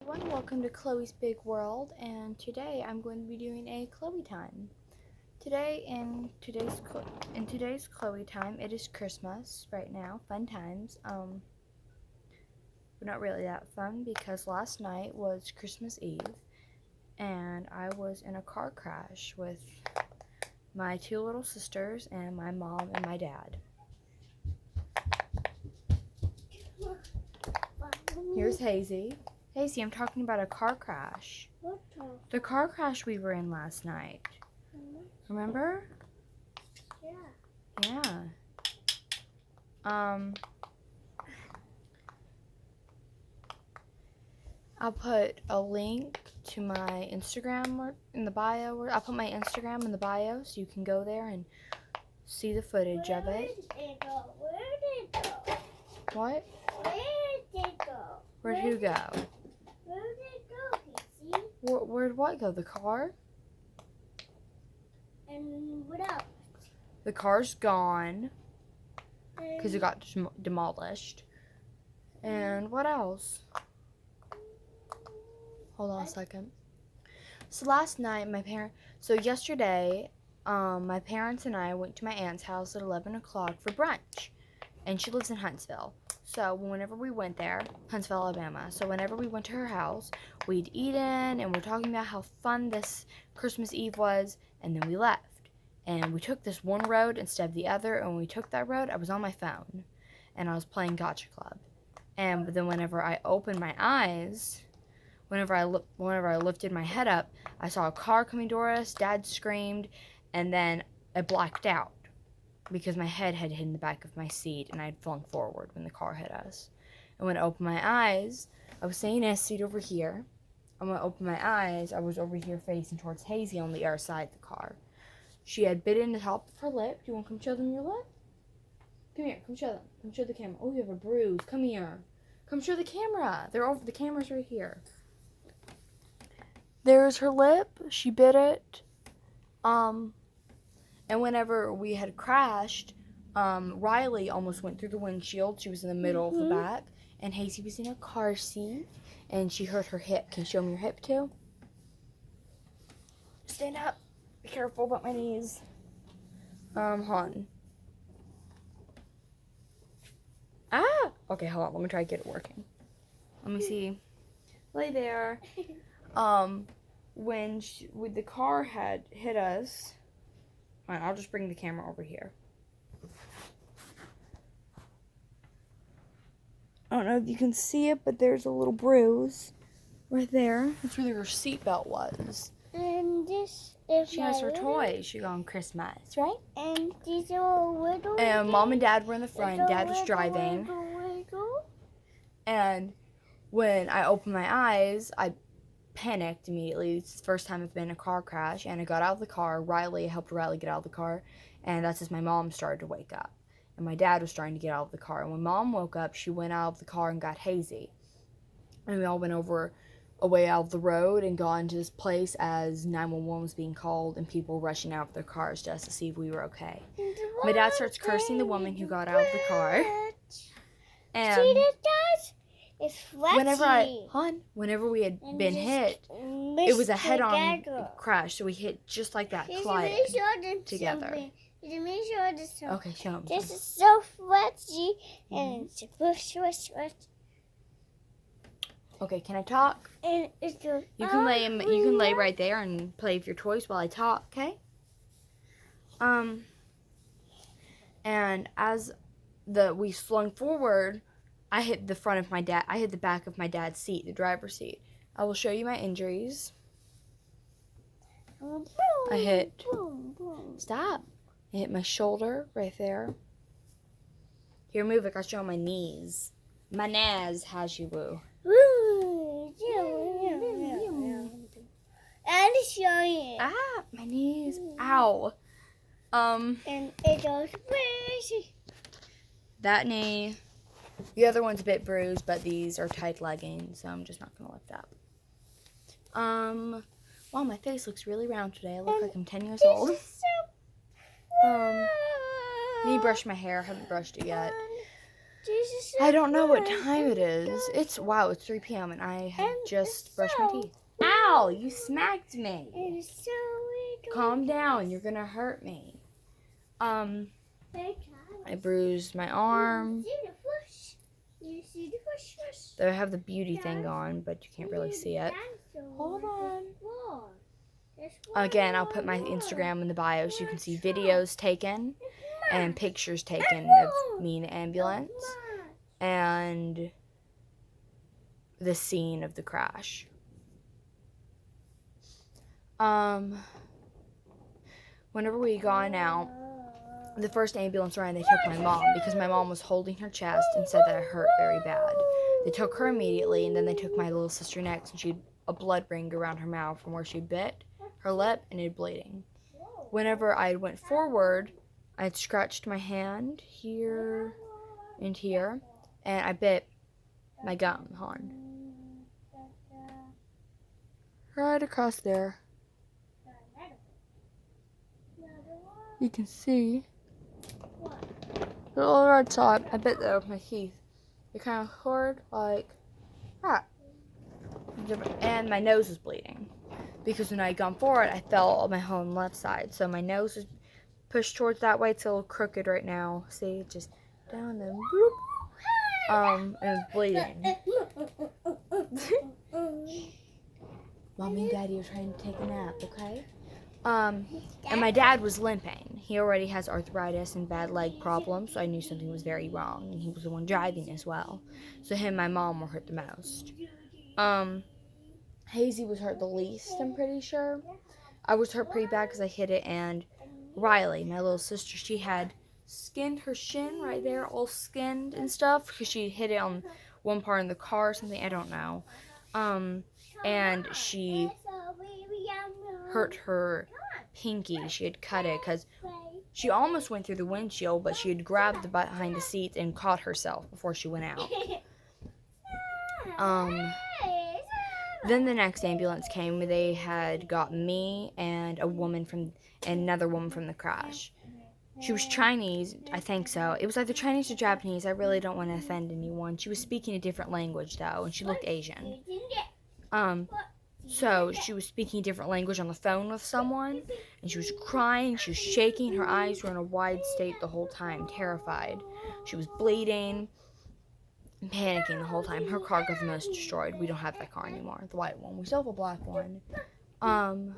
Everyone, welcome to Chloe's Big World, and today I'm going to be doing a Chloe time. Today in today's Chloe time, it is Christmas right now, fun times. But not really that fun because last night was Christmas Eve, and I was in a car crash with my two little sisters and my mom and my dad. Here's Hazy. Hazy, I'm talking about a car crash. The car crash we were in last night. Remember? Yeah. Yeah. I'll put a link to my Instagram in the bio. I'll put my Instagram in the bio so you can go there and see the footage of it. Where did it go? What? Where did it go? Where'd who go? Where did it go, Casey? Where'd what go? The car? And what else? The car's gone because it got demolished. And what else? Hold on a second. So last night, yesterday, my parents and I went to my aunt's house at 11 o'clock for brunch. And she lives in Huntsville. So whenever we went there, Huntsville, Alabama. So whenever we went to her house, we'd eaten and we're talking about how fun this Christmas Eve was. And then we left. And we took this one road instead of the other. And when we took that road, I was on my phone. And I was playing Gotcha Club. But then whenever I opened my eyes, whenever I lifted my head up, I saw a car coming toward us. Dad screamed, and then I blacked out because my head had hit in the back of my seat, and I had flung forward when the car hit us. And when I opened my eyes, I was staying in a seat over here. And when I opened my eyes, I was over here facing towards Hazy on the other side of the car. She had bitten the top of her lip. Do you want to come show them your lip? Come here, come show them. Come show the camera. Oh, you have a bruise. Come here. Come show the camera. The camera's right here. There's her lip. She bit it. And whenever we had crashed, Riley almost went through the windshield. She was in the middle of the back. And Hazy was in a car seat. And she hurt her hip. Can you show me your hip too? Stand up. Be careful about my knees. Hold on. Ah! Okay, hold on. Let me try to get it working. Let me see. Lay there. When the car had hit us, fine, I'll just bring the camera over here. I don't know if you can see it, but there's a little bruise right there. That's where her seatbelt was. And this is She has her toys. She got on Christmas, right? And these are little. And Mom and Dad were in the front. Dad was driving. Little. And when I opened my eyes, I panicked immediately. It's the first time I've been in a car crash, and I got out of the car. I helped Riley get out of the car, and that's as my mom started to wake up. And my dad was trying to get out of the car. And when Mom woke up, she went out of the car and got Hazy. And we all went away out of the road and got into this place as 911 was being called and people rushing out of their cars just to see if we were okay. My dad starts cursing the woman who got out of the car. And see this, guys? It's flashy. Whenever we had been hit, it was a head-on crash, so we hit just like that, collided together. Okay, show them. This is so flashy, and it's swish. Okay, can I talk? And it's just, You can lay right there and play with your toys while I talk, okay? And as we flung forward, I hit the back of my dad's seat, the driver's seat. I will show you my injuries. I hit. Stop. I hit my shoulder right there. Here, move it. I'll show my knees. My knees, Hajiwoo. And show you. Ah, my knees. Ow. And it goes crazy. That knee. The other one's a bit bruised, but these are tight leggings, so I'm just not gonna lift up. Wow, my face looks really round today. I look like I'm 10 years old. I need to brush my hair. I haven't brushed it yet. I don't know what time it is. It's 3 p.m. and I have just brushed my teeth. Ow! You smacked me. Calm down. You're gonna hurt me. I bruised my arm. I have the beauty thing on, but you can't really see it. Hold on. Again, I'll put my Instagram in the bio so you can see videos taken and pictures taken of me in the ambulance and the scene of the crash. Whenever we got out, the first ambulance ran, they took my mom because my mom was holding her chest and said that it hurt very bad. They took her immediately, and then they took my little sister next, and she had a blood ring around her mouth from where she bit her lip, and it was bleeding. Whenever I went forward, I had scratched my hand here and here, and I bit my gum on. Right across there. You can see the little red spot. I bit there with my teeth. It kind of hurt like that. And my nose was bleeding. Because when I had gone forward, I fell on my whole left side. So my nose was pushed towards that way. It's a little crooked right now. See, just down and bloop. And bleeding. Mommy and Daddy are trying to take a nap, okay? And my dad was limping. He already has arthritis and bad leg problems, so I knew something was very wrong. And he was the one driving as well. So him and my mom were hurt the most. Hazy was hurt the least, I'm pretty sure. I was hurt pretty bad because I hit it, and Riley, my little sister, she had skinned her shin right there, all skinned and stuff, because she hit it on one part in the car or something, I don't know. And she hurt her pinky. She had cut it because she almost went through the windshield, but she had grabbed the behind the seat and caught herself before she went out. Then the next ambulance came. They had got me and another woman from the crash. She was Chinese, I think so. It was either Chinese or Japanese. I really don't want to offend anyone. She was speaking a different language though, and she looked Asian. So she was speaking a different language on the phone with someone, and she was crying, she was shaking, her eyes were in a wide state the whole time, terrified. She was bleeding and panicking the whole time. Her car got the most destroyed. We don't have that car anymore, the white one. We still have a black one. Oh,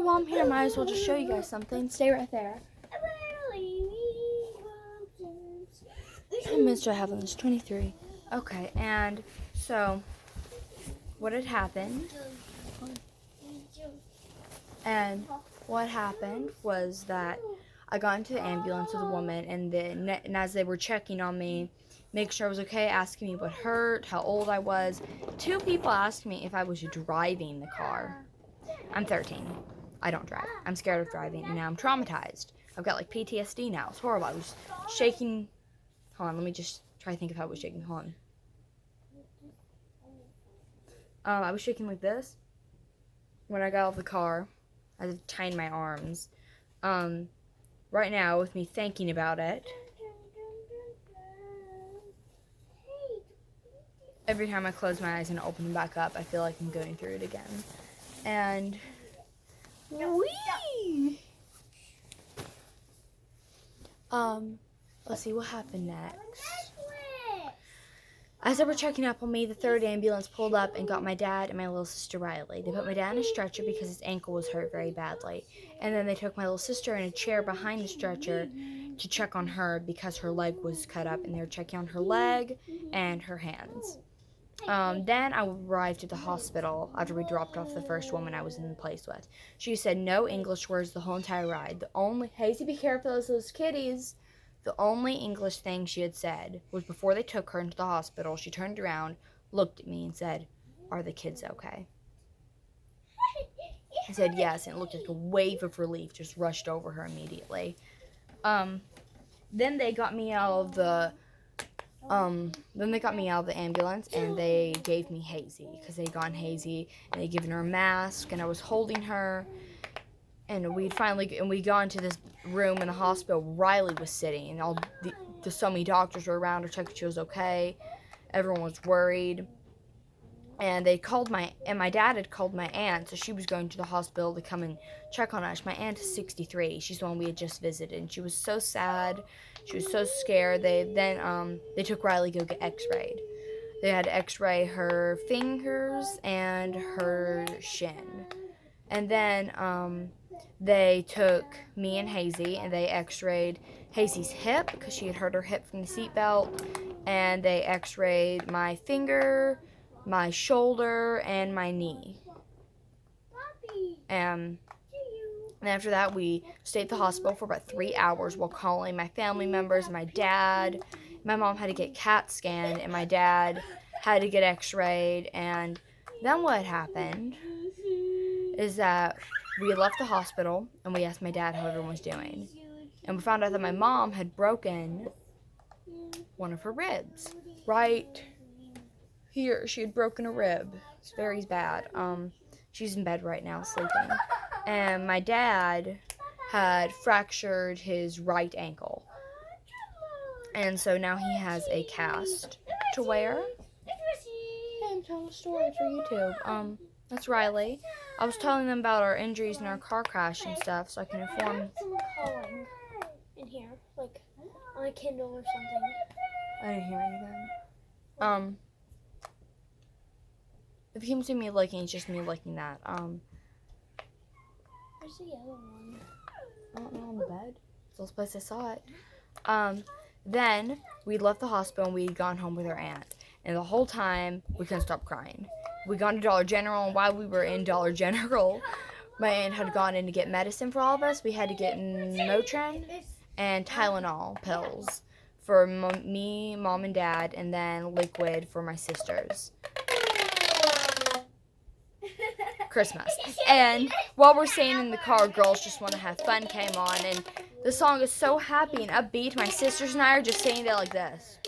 while I'm here, might as well just show you guys something. Stay right there. How many minutes do I have on this? 23. Okay, and so what had happened was that I got into the ambulance with a woman, and as they were checking on me, make sure I was okay, asking me what hurt, how old I was. 2 people asked me if I was driving the car. I'm 13. I don't drive. I'm scared of driving, and now I'm traumatized. I've got like PTSD now. It's horrible. I was shaking. Hold on, let me just try to think of how I was shaking. Hold on. I was shaking like this when I got out of the car. I had to tighten my arms. Right now, with me thinking about it, every time I close my eyes and open them back up, I feel like I'm going through it again. And whee! Let's see what happened next. As they were checking up on me, the 3rd ambulance pulled up and got my dad and my little sister Riley. They put my dad in a stretcher because his ankle was hurt very badly. And then they took my little sister in a chair behind the stretcher to check on her because her leg was cut up, and they were checking on her leg and her hands. Then I arrived at the hospital after we dropped off the first woman I was in the place with. She said no English words the whole entire ride. Hazy, be careful, those kitties. The only English thing she had said was before they took her into the hospital, she turned around, looked at me, and said, "Are the kids okay?" I said yes, and it looked like a wave of relief just rushed over her immediately. Then they got me out of the ambulance, and they gave me Hazy because they'd gone Hazy, and they'd given her a mask, and I was holding her. And we got into this room in the hospital. Riley was sitting, and all the because so many doctors were around to check if she was okay. Everyone was worried. And my dad had called my aunt, so she was going to the hospital to come and check on us. My aunt is 63. She's the one we had just visited, and she was so sad. She was so scared. They took Riley to go get x-rayed. They had to x-ray her fingers and her shin. And then they took me and Hazy, and they x-rayed Hazy's hip because she had hurt her hip from the seatbelt. And they x-rayed my finger, my shoulder, and my knee. And after that, we stayed at the hospital for about 3 hours while calling my family members, my dad. My mom had to get CAT scanned, and my dad had to get x-rayed. And then what happened is that we left the hospital, and we asked my dad how everyone was doing. And we found out that my mom had broken one of her ribs. Right here, she had broken a rib. It's very bad. She's in bed right now, sleeping. And my dad had fractured his right ankle. And so now he has a cast to wear. Hey, I'm telling a story for YouTube. That's Riley. I was telling them about our injuries and our car crash and stuff, so I can inform. Someone calling in here, like on a Kindle or something. I didn't hear anything. If you can see me licking, it's just me licking that. Where's the yellow one? I don't know, on the bed. It's the last place I saw it. Then we left the hospital and we'd gone home with our aunt. And the whole time, we couldn't stop crying. We'd gone to Dollar General, and while we were in Dollar General, my aunt had gone in to get medicine for all of us. We had to get Motrin and Tylenol pills for me, Mom, and Dad, and then liquid for my sisters. Christmas. And while we're staying in the car, Girls Just Want to Have Fun came on, and the song is so happy and upbeat. My sisters and I are just sitting there like this.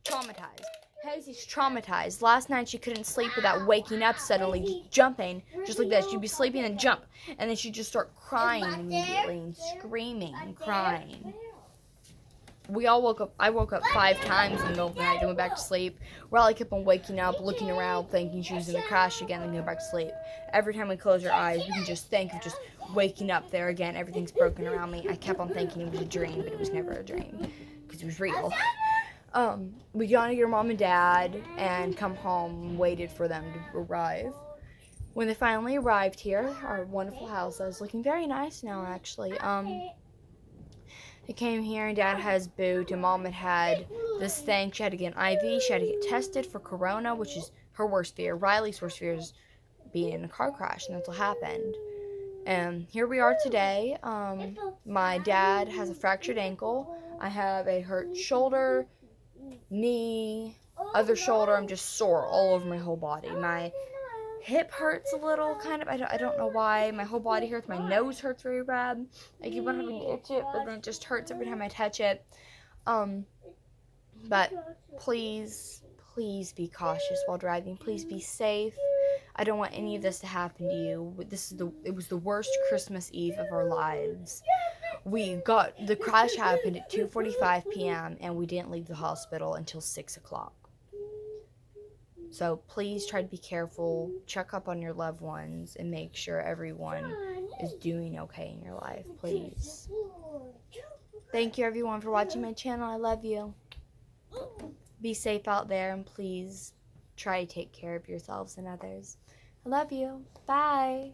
Traumatized. Hazy's traumatized. Last night she couldn't sleep without waking up suddenly, jumping, just like this. She'd be sleeping and jump, and then she'd just start crying immediately and screaming and crying. We all woke up. I woke up 5 times in the middle of the night and went back to sleep. Riley kept on waking up, looking around, thinking she was in the crash again, and go back to sleep. Every time we close our eyes, we can just think of just waking up there again. Everything's broken around me. I kept on thinking it was a dream, but it was never a dream because it was real. We got to your Mom and Dad and come home, waited for them to arrive. When they finally arrived here, our wonderful house is looking very nice now, actually. They came here, and Dad has boot, and Mom had this thing. She had to get an IV. She had to get tested for corona, which is her worst fear. Riley's worst fear is being in a car crash, and that's what happened. And here we are today. My dad has a fractured ankle. I have a hurt shoulder, knee, other shoulder. I'm just sore all over my whole body. My hip hurts a little, kind of. I don't know why. My whole body hurts. My nose hurts very bad. I keep on having to itch it, but then it just hurts every time I touch it. But please be cautious while driving. Please be safe. I don't want any of this to happen to you. It was the worst Christmas Eve of our lives. The crash happened at 2:45 p.m. and we didn't leave the hospital until 6 o'clock. So please try to be careful, check up on your loved ones, and make sure everyone is doing okay in your life, please. Thank you everyone for watching my channel. I love you. Be safe out there, and please try to take care of yourselves and others. I love you. Bye.